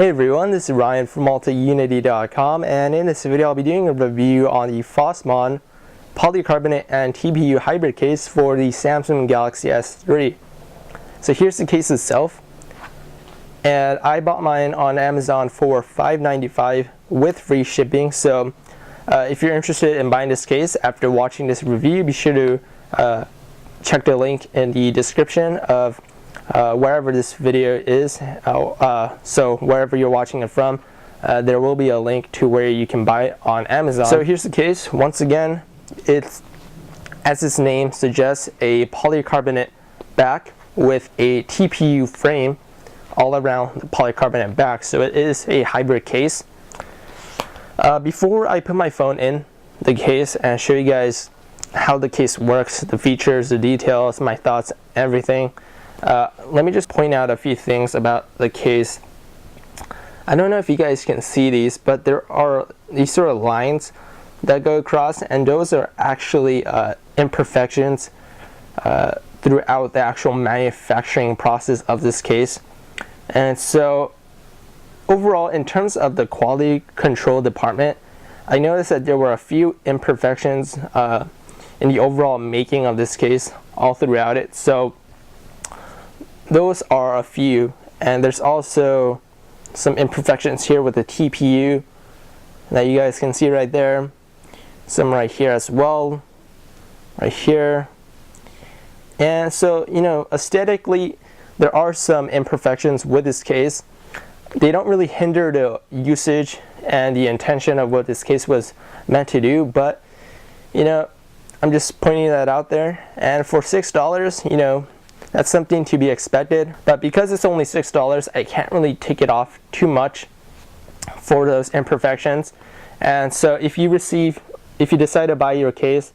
Hey everyone, this is Ryan from multiunity.com, and in this video I'll be doing a review on the Fosmon polycarbonate and TPU hybrid case for the Samsung Galaxy S3. So here's the case itself, and I bought mine on Amazon for $5.95 with free shipping. So if you're interested in buying this case after watching this review, be sure to check the link in the description of wherever this video is. So wherever you're watching it from, there will be a link to where you can buy it on Amazon. So here's the case. Once again, it's, as its name suggests, a polycarbonate back with a TPU frame all around the polycarbonate back. So it is a hybrid case. Before I put my phone in the case and show you guys how the case works, the features, the details, my thoughts, everything, let me just point out a few things about the case. I don't know if you guys can see these, but there are these sort of lines that go across, and those are actually imperfections throughout the actual manufacturing process of this case. And so overall, in terms of the quality control department, I noticed that there were a few imperfections in the overall making of this case all throughout it. So those are a few, and there's also some imperfections here with the TPU that you guys can see right there, some right here as well, right here. And so, you know, aesthetically there are some imperfections with this case. They don't really hinder the usage and the intention of what this case was meant to do, but you know, I'm just pointing that out there. And for $6, you know, that's something to be expected, but because it's only $6, I can't really take it off too much for those imperfections. And so if you decide to buy your case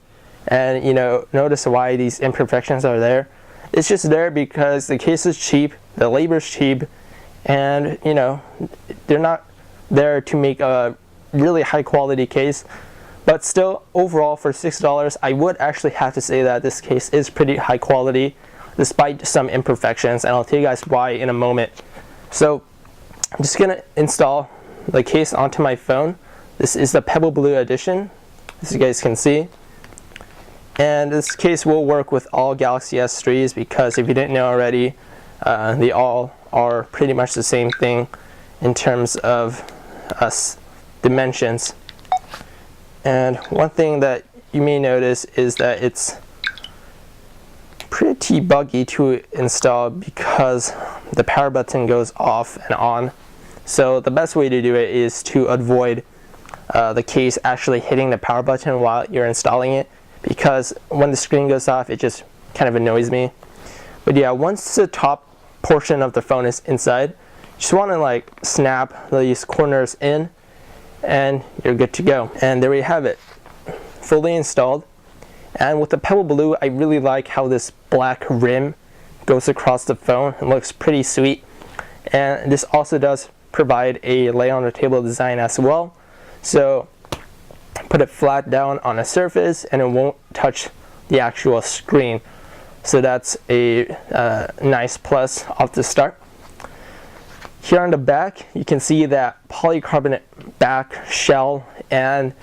and you know, notice why these imperfections are there, it's just there because the case is cheap, the labor is cheap, and you know, they're not there to make a really high quality case. But still, overall for $6, I would actually have to say that this case is pretty high quality despite some imperfections, and I'll tell you guys why in a moment. So I'm just gonna install the case onto my phone. This is the Pebble Blue edition, as you guys can see, and this case will work with all Galaxy S3s because if you didn't know already, they all are pretty much the same thing in terms of dimensions. And one thing that you may notice is that it's pretty buggy to install because the power button goes off and on. So the best way to do it is to avoid the case actually hitting the power button while you're installing it, because when the screen goes off it just kind of annoys me. But yeah, once the top portion of the phone is inside, you just want to like snap these corners in and you're good to go. And there we have it, fully installed. And with the Pebble Blue, I really like how this black rim goes across the phone. It looks pretty sweet. And this also does provide a lay on the table design as well. So put it flat down on a surface and it won't touch the actual screen. So that's a nice plus off the start. Here on the back, you can see that polycarbonate back shell, and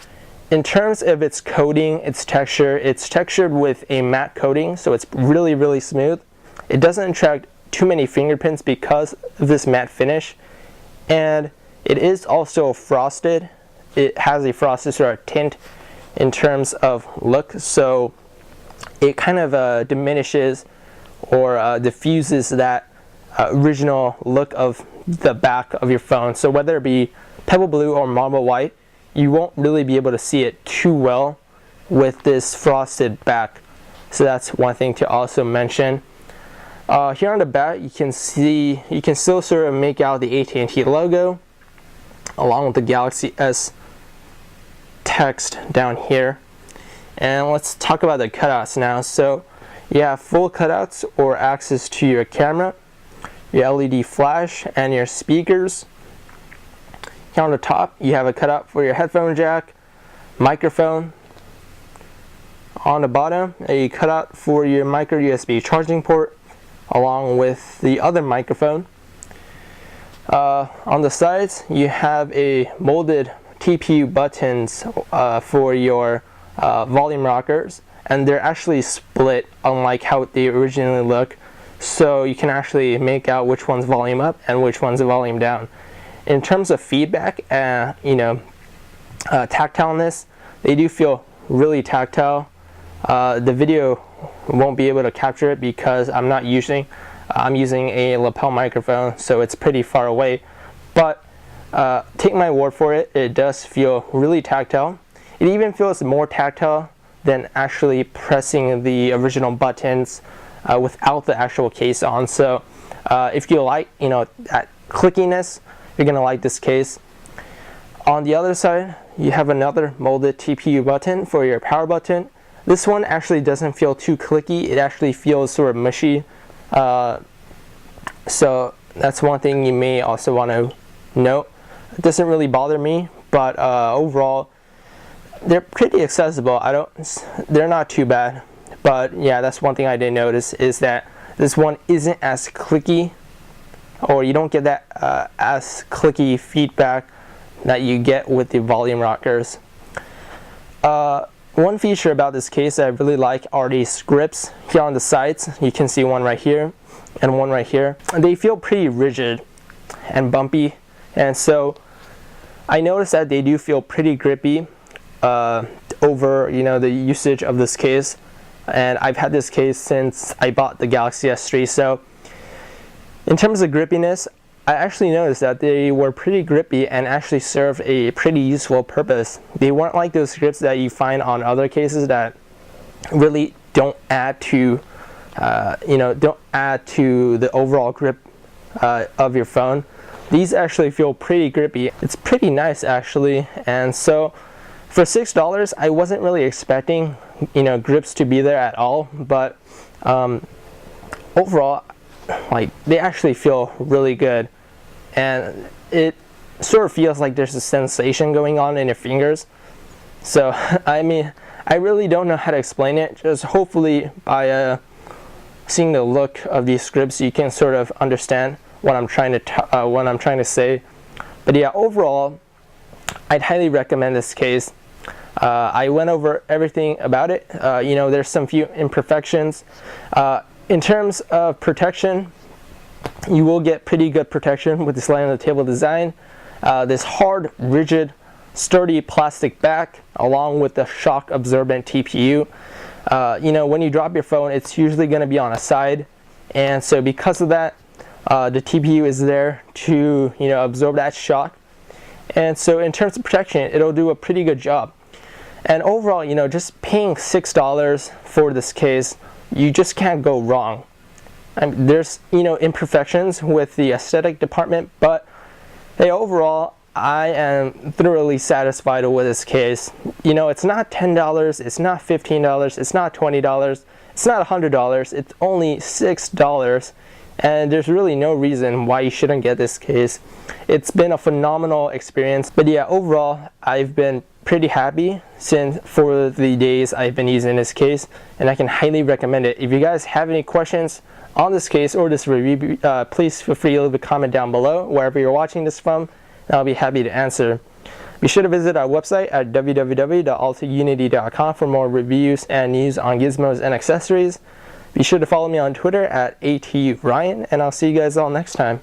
in terms of its coating, its texture, it's textured with a matte coating, so it's really, really smooth. It doesn't attract too many fingerprints because of this matte finish, and it is also frosted. It has a frosted sort of tint in terms of look, so it kind of diminishes or diffuses that original look of the back of your phone. So whether it be Pebble Blue or Marble White, you won't really be able to see it too well with this frosted back. So that's one thing to also mention. Here on the back, you can still sort of make out the AT&T logo along with the Galaxy S text down here. And let's talk about the cutouts now. So you have full cutouts or access to your camera, your LED flash, and your speakers. Here on the top, you have a cutout for your headphone jack, microphone. On the bottom, a cutout for your micro USB charging port, along with the other microphone. On the sides, you have a molded TPU buttons for your volume rockers, and they're actually split, unlike how they originally look, so you can actually make out which one's volume up and which one's volume down. In terms of feedback, tactileness, they do feel really tactile. The video won't be able to capture it because I'm using a lapel microphone, so it's pretty far away, but take my word for it, it does feel really tactile. It even feels more tactile than actually pressing the original buttons without the actual case on. So if you like that clickiness, you're gonna like this case. On the other side, you have another molded TPU button for your power button. This one actually doesn't feel too clicky, it actually feels sort of mushy. So that's one thing you may also want to note. It doesn't really bother me, but overall they're pretty accessible. They're not too bad, but yeah, that's one thing I did notice, is that this one isn't as clicky, or you don't get that as clicky feedback that you get with the volume rockers. One feature about this case that I really like are these grips here on the sides. You can see one right here and one right here. They feel pretty rigid and bumpy, and so I noticed that they do feel pretty grippy over the usage of this case. And I've had this case since I bought the Galaxy S3, so in terms of grippiness, I actually noticed that they were pretty grippy and actually served a pretty useful purpose. They weren't like those grips that you find on other cases that really don't add to the overall grip of your phone. These actually feel pretty grippy. It's pretty nice actually, and so for $6, I wasn't really expecting grips to be there at all, but overall, they actually feel really good, and it sort of feels like there's a sensation going on in your fingers. So I mean, I really don't know how to explain it. Just hopefully by seeing the look of these grips, you can sort of understand what I'm trying to say. But yeah, overall, I'd highly recommend this case. I went over everything about it. There's some few imperfections. In terms of protection, you will get pretty good protection with this light on the table design. This hard, rigid, sturdy plastic back, along with the shock absorbent TPU. When you drop your phone, it's usually going to be on a side, and so because of that, the TPU is there to absorb that shock. And so in terms of protection, it'll do a pretty good job. And overall, just paying $6 for this case, you just can't go wrong. I mean, there's imperfections with the aesthetic department, but hey, overall, I am thoroughly satisfied with this case. It's not $10, it's not $15, it's not $20, it's not $100, it's only $6, and there's really no reason why you shouldn't get this case. It's been a phenomenal experience, but yeah, overall, I've been pretty happy for the days I've been using this case, and I can highly recommend it. If you guys have any questions on this case or this review, please feel free to leave a comment down below wherever you're watching this from, and I'll be happy to answer. Be sure to visit our website at www.altaunity.com for more reviews and news on gizmos and accessories. Be sure to follow me on Twitter at ATURyan, and I'll see you guys all next time.